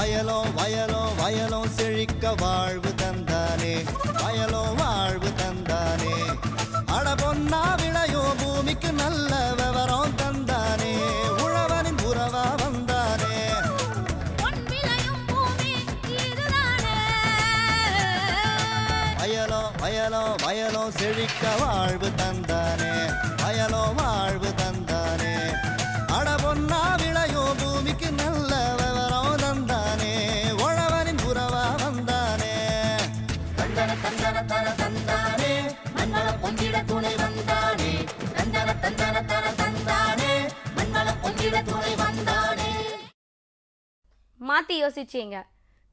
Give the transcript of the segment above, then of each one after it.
வயலும் வயலும் வயலும் செழிக்க வாழ்வு தந்தானே, வயலும் வாழ்வு தந்தானே. அட பொன்னா விளையோ பூமிக்கு நல்ல விவரம் தந்தானே, உழவனின் உறவா வந்தானே. வயலும் வயலும் வயலும் செழிக்க வாழ்வு தந்தானே, வயலும் வாழ்வு தந்தானே. அட பொன்னா விளையோ பூமிக்கு நல்ல விவரம் தந்தானே, உழவனின் உறவா வந்தானே. தந்தன தந்தன தன தந்தானே, மண்வள பொங்கிட துணை வந்தானே. தந்தன தந்தன தன தந்தானே, மண்வள பொங்கிட துணை வந்தானே. மாத்தி யோசிச்சீங்க.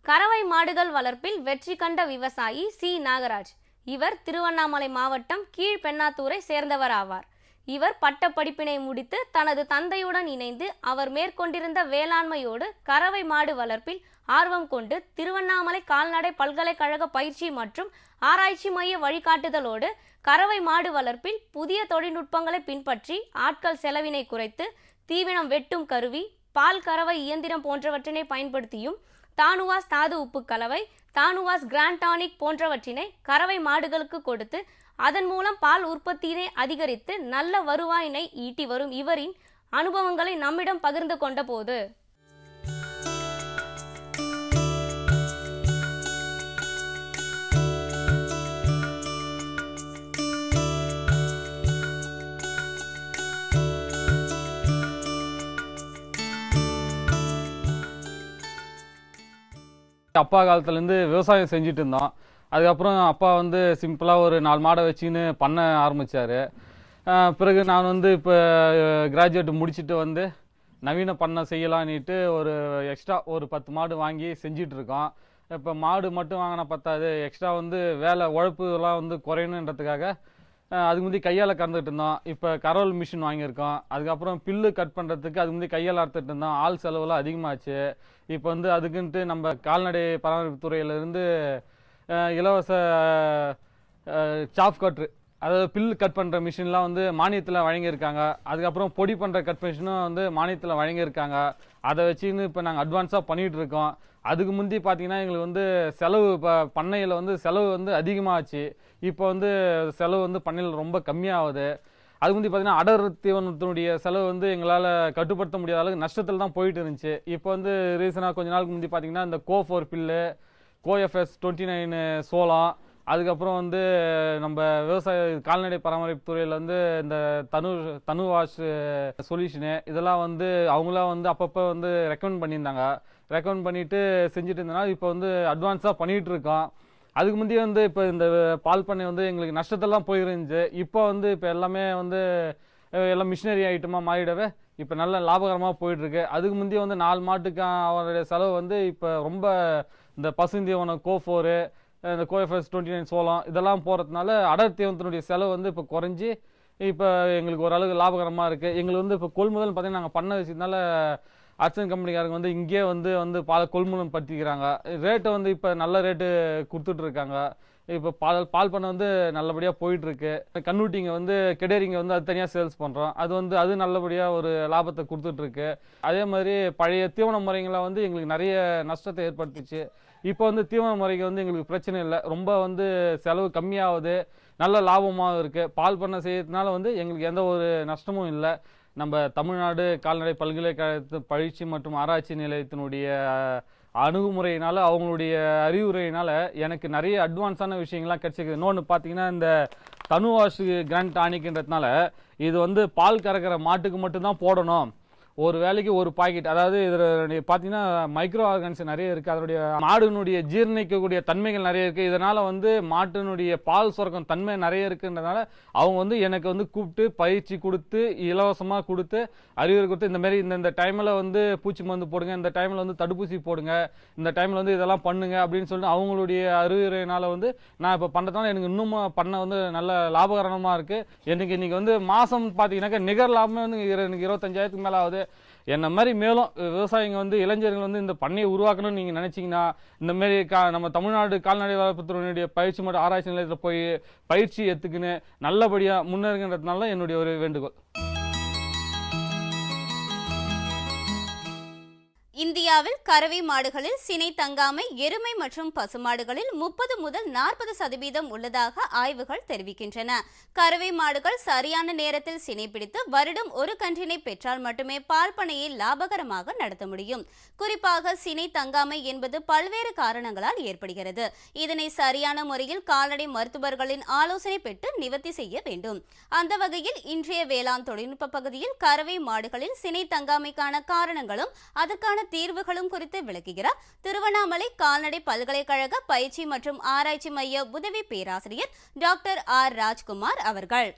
கறவை மாடுகள் வளர்ப்பில் வெற்றி கண்ட விவசாயி சி நாகராஜ். இவர் திருவண்ணாமலை மாவட்டம் கீழ்பெண்ணாத்தூரை சேர்ந்தவர் ஆவார். இவர் பட்ட படிப்பினை முடித்து தனது தந்தையுடன் இணைந்து அவர் மேற்கொண்டிருந்த வேளாண்மையோடு கறவை மாடு வளர்ப்பில் ஆர்வம் கொண்டு திருவண்ணாமலை கால்நடை பல்கலைக்கழக பயிற்சி மற்றும் ஆராய்ச்சி மைய வழிகாட்டுதலோடு கறவை மாடு வளர்ப்பில் புதிய தொழில்நுட்பங்களை பின்பற்றி ஆட்கள் செலவினை குறைத்து தீவனம் வெட்டும் கருவி, பால் கறவை இயந்திரம் போன்றவற்றினை பயன்படுத்தியும் தானுவாஸ் தாது உப்பு கலவை, தானுவாஸ் கிராண்ட் டானிக் போன்றவற்றினை கறவை மாடுகளுக்கு கொடுத்து அதன் மூலம் பால் உற்பத்தியினை அதிகரித்து நல்ல வருவாயினை ஈட்டி வரும் இவரின் அனுபவங்களை நம்மிடம் பகிர்ந்து கொண்ட போது, அப்பா காலத்துலேருந்து விவசாயம் செஞ்சுட்டு இருந்தோம். அதுக்கப்புறம் அப்பா வந்து சிம்பிளாக ஒரு 4 மாடை வச்சுன்னு பண்ண ஆரம்பித்தார். பிறகு நான் வந்து இப்போ கிராஜுவேட் முடிச்சுட்டு வந்து நவீன பண்ணை செய்யலான்னுட்டு ஒரு எக்ஸ்ட்ரா ஒரு 10 மாடு வாங்கி செஞ்சிட்ருக்கோம். இப்போ மாடு மட்டும் வாங்கினா பத்தாது, எக்ஸ்ட்ரா வந்து வேலை உழைப்புலாம் வந்து குறையணுன்றதுக்காக அதுக்கு முந்தி கையால் கறந்துட்டு இருந்தோம். இப்போ கரோல் மிஷின் வாங்கியிருக்கோம். அதுக்கப்புறம் பில்லு கட் பண்ணுறதுக்கு அதுக்கு முந்தி கையால் அறுத்துட்டு இருந்தோம். ஆள் செலவுலாம் அதிகமாச்சு. இப்போ வந்து அதுக்குன்ட்டு நம்ம கால்நடை பராமரிப்பு துறையிலேருந்து இலவச சாப் கட்ரு, அதாவது பில்லு கட் பண்ணுற மிஷின்லாம் வந்து மானியத்தில் வழங்கியிருக்காங்க. அதுக்கப்புறம் பொடி பண்ணுற கட் மிஷினும் வந்து மானியத்தில் வழங்கியிருக்காங்க. அதை வச்சுன்னு இப்போ நாங்கள் அட்வான்ஸாக பண்ணிகிட்டு இருக்கோம். அதுக்கு முந்தி பார்த்திங்கன்னா எங்களுக்கு வந்து செலவு இப்போ பண்ணையில் வந்து செலவு வந்து அதிகமாகச்சு. இப்போ வந்து செலவு வந்து பண்ணையில் ரொம்ப கம்மியாகுது. அதுக்கு முந்தி பார்த்திங்கன்னா அடர் தீவனத்தினுடைய செலவு வந்து எங்களால் கட்டுப்படுத்த முடியாத அளவுக்கு நஷ்டத்தில் தான் போயிட்டு இருந்துச்சு. இப்போ வந்து ரீசனாக கொஞ்ச நாளுக்கு முந்தி பார்த்திங்கன்னா இந்த கோ4 பில்லு, கோஎஃப்எஸ் 29 சோளம், அதுக்கப்புறம் வந்து நம்ம விவசாய கால்நடை பராமரிப்பு துறையில் வந்து இந்த தனுவாஷ் சொல்யூஷனு, இதெல்லாம் வந்து அவங்களாம் வந்து அப்பப்போ வந்து ரெக்கமெண்ட் பண்ணியிருந்தாங்க. ரெக்கமெண்ட் பண்ணிவிட்டு செஞ்சுட்டு இருந்தனால இப்போ வந்து அட்வான்ஸாக பண்ணிகிட்டு இருக்கோம். அதுக்கு முந்தைய வந்து இப்போ இந்த பால் பண்ணை வந்து எங்களுக்கு நஷ்டத்தெல்லாம் போயிருந்துச்சு. இப்போ வந்து இப்போ எல்லாமே வந்து எல்லாம் மிஷினரி ஐட்டமாக மாறிடவே இப்போ நல்ல லாபகரமாக போயிட்டுருக்கு. அதுக்கு முந்தைய வந்து 4 மாட்டுக்கு அவருடைய செலவு வந்து இப்போ ரொம்ப இந்த பசுந்தீவனம் கோ4, இந்த கோஎஃப்எஸ் 29 சோளம் இதெல்லாம் போகிறதுனால அடர் தீவனத்தினுடைய செலவு வந்து இப்போ குறைஞ்சி இப்போ எங்களுக்கு ஓரளவுக்கு லாபகரமாக இருக்குது. எங்களுக்கு வந்து இப்போ கொள்முதல் பார்த்திங்கன்னா நாங்கள் பண்ண வச்சதுனால அர்ச்சன் கம்பெனிக்காரங்க வந்து இங்கே வந்து பால் கொள்முதல் படுத்திக்கிறாங்க. ரேட்டை வந்து இப்போ நல்ல ரேட்டு கொடுத்துட்ருக்காங்க. இப்போ பால் பண்ணை வந்து நல்லபடியாக போயிட்டுருக்கு. கண்ணுட்டிங்க வந்து கெடேரிங்க வந்து அது தனியாக சேல்ஸ் பண்ணுறோம். அது நல்லபடியாக ஒரு லாபத்தை கொடுத்துட்ருக்கு. அதே மாதிரி பழைய தீவன முறைங்களை வந்து எங்களுக்கு நிறைய நஷ்டத்தை ஏற்படுத்துச்சு. இப்போ வந்து தீவன முறைக்கு வந்து எங்களுக்கு பிரச்சனை இல்லை, ரொம்ப வந்து செலவு கம்மியாகுது, நல்ல லாபமாக இருக்குது. பால் பண்ணை செய்யறதுனால வந்து எங்களுக்கு எந்த ஒரு நஷ்டமும் இல்லை. நம்ம தமிழ்நாடு கால்நடை பல்கலைக்கழகத்து பயிற்சி மற்றும் ஆராய்ச்சி நிலையத்தினுடைய அணுகுமுறையினால் அவங்களுடைய அறிவுரையினால் எனக்கு நிறைய அட்வான்ஸான விஷயங்கள்லாம் கிடச்சிக்குது. இன்னொன்று பார்த்தீங்கன்னா இந்த தனுவாஷ் கிராண்ட் டானிக்ன்றதுனால இது வந்து பால் கறக்கிற மாட்டுக்கு மட்டும்தான் போடணும். ஒரு வேலைக்கு ஒரு பாக்கெட், அதாவது இதில் பார்த்தீங்கன்னா மைக்ரோ ஆர்கன்ஸ் நிறைய இருக்குது. அதனுடைய மாடுனுடைய ஜீரணிக்கக்கூடிய தன்மைகள் நிறைய இருக்குது. இதனால் வந்து மாட்டினுடைய பால் சுரக்கும் தன்மை நிறைய இருக்குன்றதுனால அவங்க வந்து எனக்கு வந்து கூப்பிட்டு பயிற்சி கொடுத்து இலவசமாக கொடுத்து அறிவுரை கொடுத்து இந்தமாரி இந்த டைமில் வந்து பூச்சி மருந்து போடுங்க, இந்த டைமில் வந்து தடுப்பூசி போடுங்க, இந்த டைமில் வந்து இதெல்லாம் பண்ணுங்க அப்படின்னு சொல்லிட்டு அவங்களுடைய அறிவுரையினால் வந்து நான் இப்போ பண்ணுறதுனால எனக்கு இன்னும் பண்ண வந்து நல்ல லாபகரமாக இருக்குது. எனக்கு இன்றைக்கி வந்து மாதம் பார்த்தீங்கன்னாக்கா நிகர் லாபமே வந்து எனக்கு 25,000க்கு மேலே ஆகுது. என்ன மாதிரி மேலும் விவசாயிங்க வந்து இளைஞர்கள் வந்து இந்த பண்ணையை உருவாக்கணும்னு நீங்கள் நினச்சிங்கன்னா இந்தமாரி நம்ம தமிழ்நாடு கால்நடை வளர்ப்புத்துறையினுடைய பயிற்சி மற்றும் ஆராய்ச்சி நிலையத்தில் போய் பயிற்சி எடுத்துக்கின்னு நல்லபடியாக முன்னேறுகின்றதுனால என்னுடைய ஒரு வேண்டுகோள். இந்தியாவில் கறவை மாடுகளில் சினை தங்காமை எருமை மற்றும் பசுமாடுகளில் 30 முதல் 40% உள்ளதாக ஆய்வுகள் தெரிவிக்கின்றன. கறவை மாடுகள் சரியான நேரத்தில் சினை பிடித்து வருடம் ஒரு கன்றினை பெற்றால் மட்டுமே பால் பண்ணையை லாபகரமாக நடத்த முடியும். குறிப்பாக சினை தங்காமை என்பது பல்வேறு காரணங்களால் ஏற்படுகிறது. இதனை சரியான முறையில் கால்நடை மருத்துவர்களின் ஆலோசனை பெற்று நிவர்த்தி செய்ய வேண்டும். அந்த வகையில் இன்றைய வேளாண் தொழில்நுட்ப பகுதியில் கறவை மாடுகளில் சினை தங்காமைக்கான காரணங்களும் அதற்கான தீர்வுகளும் குறித்து விளக்குகிறார் திருவண்ணாமலை கால்நடை பல்கலைக்கழக பயிற்சி மற்றும் ஆராய்ச்சி மைய உதவி பேராசிரியர் டாக்டர் ஆர் ராஜ்குமார் அவர்கள்.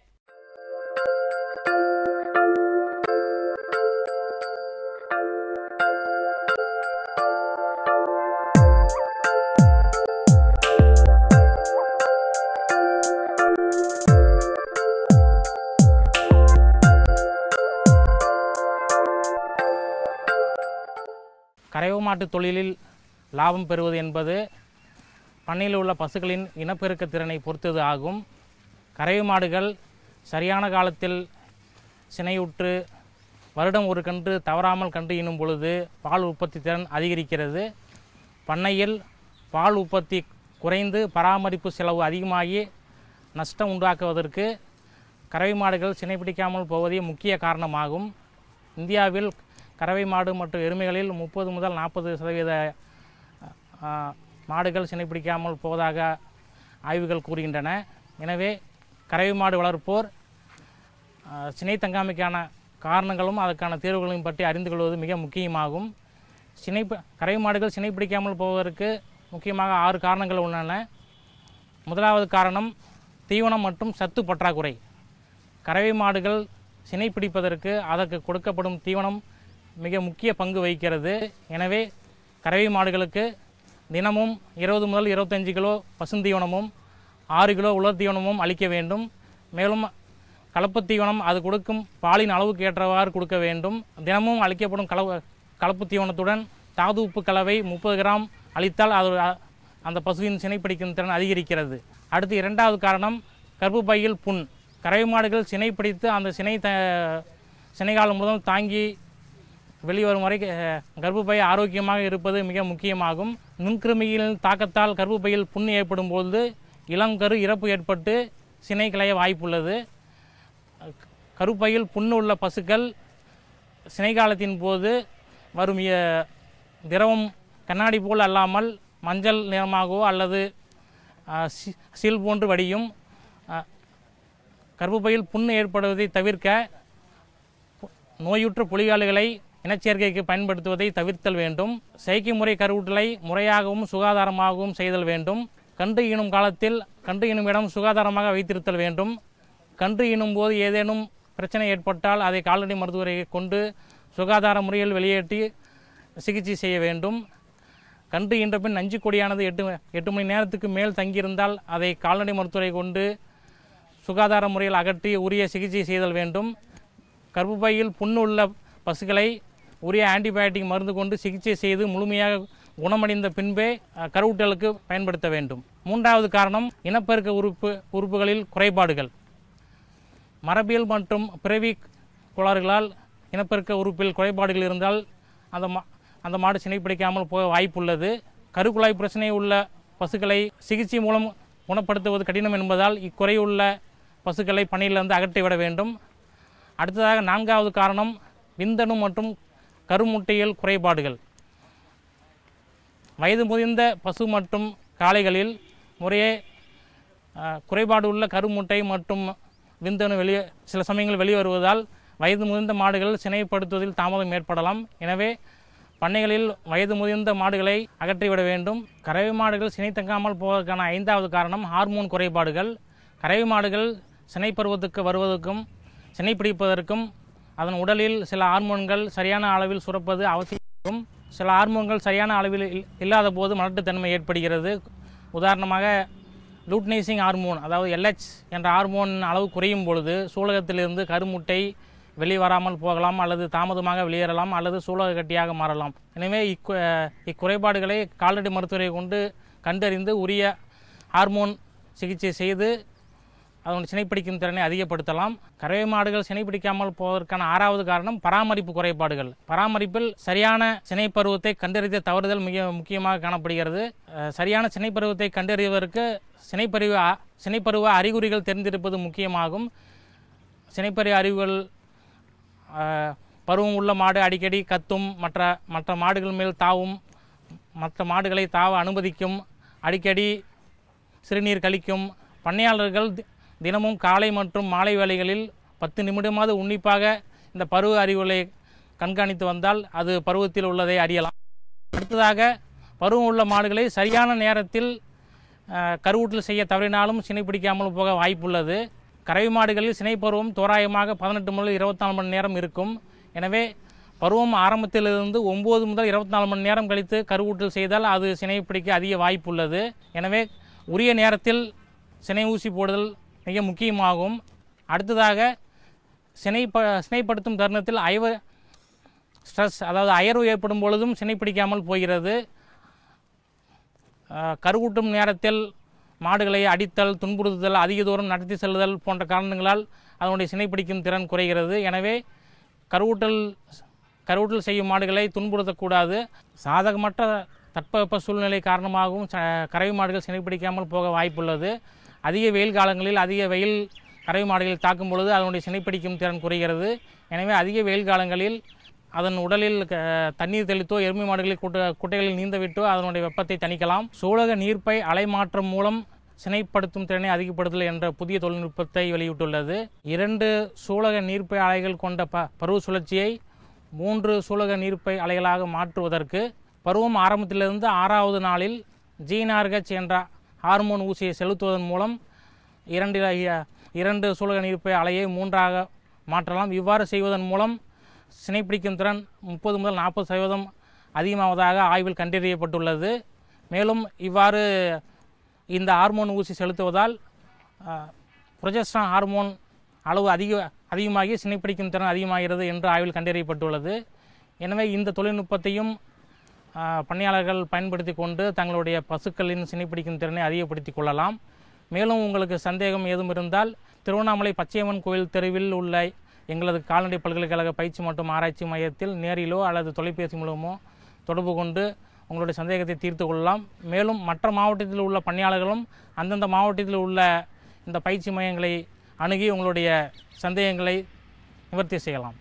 கறவை மாட்டு தொழிலில் லாபம் பெறுவது என்பது பண்ணையில் உள்ள பசுக்களின் இனப்பெருக்க திறனை பொறுத்தது ஆகும். கறவை மாடுகள் சரியான காலத்தில் சினையுற்று வருடம் ஒரு கன்று தவறாமல் கன்று ஈனும் பொழுது பால் உற்பத்தி திறன் அதிகரிக்கிறது. பண்ணையில் பால் உற்பத்தி குறைந்து பராமரிப்பு செலவு அதிகமாகி நஷ்டம் உண்டாக்குவதற்கு கறவை மாடுகள் சினைப்பிடிக்காமல் போவதே முக்கிய காரணமாகும். இந்தியாவில் கறவை மாடு மற்றும் எருமைகளில் 30 முதல் 40% மாடுகள் சினைப்பிடிக்காமல் போவதாக ஆய்வுகள் கூறுகின்றன. எனவே கறவை மாடு வளர்ப்போர் சினை தங்காமைக்கான காரணங்களும் அதற்கான தீர்வுகளையும் பற்றி அறிந்து கொள்வது மிக முக்கியமாகும். கறவை மாடுகள் சினைப்பிடிக்காமல் போவதற்கு முக்கியமாக 6 காரணங்கள் உள்ளன. முதலாவது காரணம் தீவனம் மற்றும் சத்து பற்றாக்குறை. கறவை மாடுகள் சினைப்பிடிப்பதற்கு அதற்கு கொடுக்கப்படும் தீவனம் மிக முக்கிய பங்கு வகிக்கிறது. எனவே கறவை மாடுகளுக்கு தினமும் 20 முதல் 25 கிலோ பசுந்தீவனமும் 6 கிலோ உலர் தீவனமும் அளிக்க வேண்டும். மேலும் கலப்பு தீவனம் அது கொடுக்கும் பாலின் அளவுக்கு ஏற்றவாறு கொடுக்க வேண்டும். தினமும் அளிக்கப்படும் கலப்பு தீவனத்துடன் தாது உப்பு கலவை 30 கிராம் அளித்தால் அது அந்த பசுவின் சினைப்பிடிக்கும் திறன் அதிகரிக்கிறது. அடுத்து இரண்டாவது காரணம் கர்ப்பப்பையில் புண். கறவை மாடுகள் சினைப்பிடித்து அந்த சினைகாலம் முதல் தாங்கி வெளிவரும் வரை கர்ப்பப்பை ஆரோக்கியமாக இருப்பது மிக முக்கியமாகும். நுண்கிருமிகளின் தாக்கத்தால் கர்ப்பப்பையில் புண் ஏற்படும் பொழுது இளங்கரு இறப்பு ஏற்பட்டு சினை களைய வாய்ப்புள்ளது. கருப்பையில் புண்ணு உள்ள பசுக்கள் சினைகாலத்தின் போது வரும் திரவம் கண்ணாடி போல் அல்லாமல் மஞ்சள் நிறமாகவோ அல்லது சீல் போன்று வடியும். கர்ப்பப்பையில் புண்ணு ஏற்படுவதை தவிர்க்க நோயுற்ற புலிகால்களை இனச்சேர்க்கைக்கு பயன்படுத்துவதை தவிர்த்தல் வேண்டும். செயற்கை முறை கருவூட்டலை முறையாகவும் சுகாதாரமாகவும் செய்தல் வேண்டும். கன்று ஈனும் காலத்தில் கன்று ஈனும் இடம் சுகாதாரமாக வைத்திருத்தல் வேண்டும். கன்று ஈனும் போது ஏதேனும் பிரச்சனை ஏற்பட்டால் அதை கால்நடை மருத்துவரை கொண்டு சுகாதார முறையில் வெளியேற்றி சிகிச்சை செய்ய வேண்டும். கன்று ஈன்ற பின் நஞ்சு கொடியானது 8 மணி நேரத்துக்கு மேல் தங்கியிருந்தால் அதை கால்நடை மருத்துவரை கொண்டு சுகாதார முறையில் அகற்றி உரிய சிகிச்சை செய்தல் வேண்டும். கர்ப்பப்பையில் புண்ணு உள்ள பசுக்களை உரிய ஆன்டிபயோட்டிக் மருந்து கொண்டு சிகிச்சை செய்து முழுமையாக குணமடைந்த பின்பே கருவூட்டலுக்கு பயன்படுத்த வேண்டும். மூன்றாவது காரணம் இனப்பெருக்க உறுப்புகளில் குறைபாடுகள். மரபியல் மற்றும் பிறவி கோளாறுகளால் இனப்பெருக்க உறுப்பில் குறைபாடுகள் இருந்தால் அந்த மாடு சினைப்பிடிக்காமல் போக வாய்ப்புள்ளது. கருக்குழாய் பிரச்சனை உள்ள பசுக்களை சிகிச்சை மூலம் குணப்படுத்துவது கடினம் என்பதால் இக்குறையுள்ள பசுக்களை பண்ணையிலிருந்து அகற்றிவிட வேண்டும். அடுத்ததாக நான்காவது காரணம் விந்தணு மற்றும் கருமுட்டையில் குறைபாடுகள். வயது முதிர்ந்த பசு மற்றும் காளைகளில் முறையே குறைபாடு உள்ள கருமுட்டை மற்றும் விந்தணு சில சமயங்கள் வெளிவருவதால் வயது முதிர்ந்த மாடுகள் சினைப்படுத்துவதில் தாமதம் ஏற்படலாம். எனவே பண்ணைகளில் வயது முதிர்ந்த மாடுகளை அகற்றிவிட வேண்டும். கறவை மாடுகள் சினை தங்காமல் போவதற்கான 5வது காரணம் ஹார்மோன் குறைபாடுகள். கறவை மாடுகள் சினை பருவத்துக்கு வருவதற்கும் சினை பிடிப்பதற்கும் அதன் உடலில் சில ஹார்மோன்கள் சரியான அளவில் சுரப்பது அவசியம். சில ஹார்மோன்கள் சரியான அளவில் இல்லாத போது மலட்டுத்தன்மை ஏற்படுகிறது. உதாரணமாக லூட்னைசிங் ஹார்மோன் அதாவது LH என்ற ஹார்மோன் அளவு குறையும் பொழுது சூலகத்திலிருந்து கருமுட்டை வெளிவராமல் போகலாம் அல்லது தாமதமாக வெளியேறலாம் அல்லது சூலக கட்டியாக மாறலாம். எனவே இக்குறைபாடுகளை கால்நடை மருத்துவரை கொண்டு கண்டறிந்து உரிய ஹார்மோன் சிகிச்சை செய்து அதனுடைய சினைப்பிடிக்கும் திறனை அதிகப்படுத்தலாம். கறவை மாடுகள் சினைப்பிடிக்காமல் போவதற்கான 6வது காரணம் பராமரிப்பு குறைபாடுகள். பராமரிப்பில் சரியான சினைப்பருவத்தை கண்டறிய தவறுதல் மிக முக்கியமாக காணப்படுகிறது. சரியான சினைப்பருவத்தை கண்டறிவதற்கு சினைப்பருவ அறிகுறிகள் தெரிந்திருப்பது முக்கியமாகும். சினைப்பருவ அறிவுகள் பருவம் உள்ள மாடு அடிக்கடி கத்தும், மற்ற மாடுகள் மேல் தாவும், மற்ற மாடுகளை தாவ அனுமதிக்கும், அடிக்கடி சிறுநீர் கழிக்கும். பண்ணையாளர்கள் தினமும் காலை மற்றும் மாலை வேளைகளில் 10 நிமிடமாவது உன்னிப்பாக இந்த பருவ அறிவுகளை கண்காணித்து வந்தால் அது பருவத்தில் உள்ளதை அறியலாம். அடுத்ததாக பருவம் உள்ள மாடுகளை சரியான நேரத்தில் கருவூட்டல் செய்ய தவறினாலும் சினைப்பிடிக்காமல் போக வாய்ப்புள்ளது. கறவை மாடுகளில் சினைப்பருவம் தோராயமாக 18 முதல் 24 மணி நேரம் இருக்கும். எனவே பருவம் ஆரம்பத்திலிருந்து 9 முதல் 24 மணி நேரம் கழித்து கருவூட்டல் செய்தால் அது சினைப்பிடிக்க அதிக வாய்ப்புள்ளது. எனவே உரிய நேரத்தில் சினை ஊசி போடுதல் மிக முக்கியமாகும். அடுத்ததாக சினைப்படுத்தும் தருணத்தில் ஸ்ட்ரெஸ் அதாவது அயர்வு ஏற்படும் பொழுதும் சினைப்பிடிக்காமல் போகிறது. கருவூட்டும் நேரத்தில் மாடுகளை அடித்தல், துன்புறுத்துதல், அதிக தூரம் நடத்தி செல்லுதல் போன்ற காரணங்களால் அதனுடைய சினைப்பிடிக்கும் திறன் குறைகிறது. எனவே கருவூட்டல் செய்யும் மாடுகளை துன்புறுத்தக்கூடாது. சாதகமற்ற தட்பவெப்ப சூழ்நிலை காரணமாகவும் கறவை மாடுகள் சினைப்பிடிக்காமல் போக வாய்ப்புள்ளது. அதிக வெயில் காலங்களில் அதிக வெயில் கறவை மாடுகளில் தாக்கும் பொழுது அதனுடைய சினைப்பிடிக்கும் திறன் குறைகிறது. எனவே அதிக வெயில் காலங்களில் அதன் உடலில் தண்ணீர் தெளித்தோ எருமை மாடுகளில் குட்டைகளில் நீந்தவிட்டோ அதனுடைய வெப்பத்தை தணிக்கலாம். சூலக நீர்ப்பை அலைமாற்றம் மூலம் சினைப்படுத்தும் திறனை அதிகப்படுத்தல் என்ற புதிய தொழில்நுட்பத்தை வெளியிட்டுள்ளது. 2 சூலக நீர்ப்பை அலைகள் கொண்ட பருவ சுழற்சியை 3 சூலக நீர்ப்பை அலைகளாக மாற்றுவதற்கு பருவம் ஆரம்பத்திலிருந்து 6வது நாளில் GnRH என்ற ஹார்மோன் ஊசியை செலுத்துவதன் மூலம் 2 சூலக நீர்ப்பை அலையை 3ஆக மாற்றலாம். இவ்வாறு செய்வதன் மூலம் சினைப்பிடிக்கும் திறன் 30 முதல் 40% அதிகமாவதாக ஆய்வில் கண்டறியப்பட்டுள்ளது. மேலும் இவ்வாறு இந்த ஹார்மோன் ஊசி செலுத்துவதால் புரொஜெஸ்டரான் ஹார்மோன் அளவு அதிகமாகி சினைப்பிடிக்கும் திறன் அதிகமாகிறது என்று ஆய்வில் கண்டறியப்பட்டுள்ளது. எனவே இந்த தொழில்நுட்பத்தையும் பண்ணையாளர்கள் பயன்படுத்தி கொண்டு தங்களுடைய பசுக்களின் சினைப்பிடிக்கும் திறனை அதிகப்படுத்திக் கொள்ளலாம். மேலும் உங்களுக்கு சந்தேகம் ஏதும் இருந்தால் திருவண்ணாமலை பச்சையம்மன் கோயில் தெருவில் உள்ள எங்களது கால்நடை பல்கலைக்கழக பயிற்சி மற்றும் ஆராய்ச்சி மையத்தில் நேரிலோ அல்லது தொலைபேசி மூலமோ தொடர்பு கொண்டு உங்களுடைய சந்தேகத்தை தீர்த்து கொள்ளலாம். மேலும் மற்ற மாவட்டத்தில் உள்ள பணியாளர்களும் அந்தந்த மாவட்டத்தில் உள்ள இந்த பயிற்சி மையங்களை அணுகி உங்களுடைய சந்தேகங்களை நிவர்த்தி செய்யலாம்.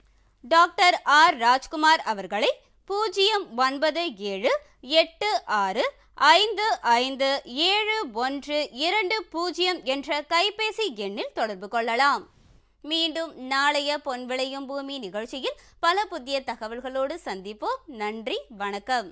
டாக்டர் ஆர் ராஜ்குமார் அவர்களை 09786557120 என்ற கைபேசி எண்ணில் தொடர்பு கொள்ளலாம். மீண்டும் நாளைய பொன் விளையும் பூமி நிகழ்ச்சியில் பல புதிய தகவல்களோடு சந்திப்போம். நன்றி, வணக்கம்.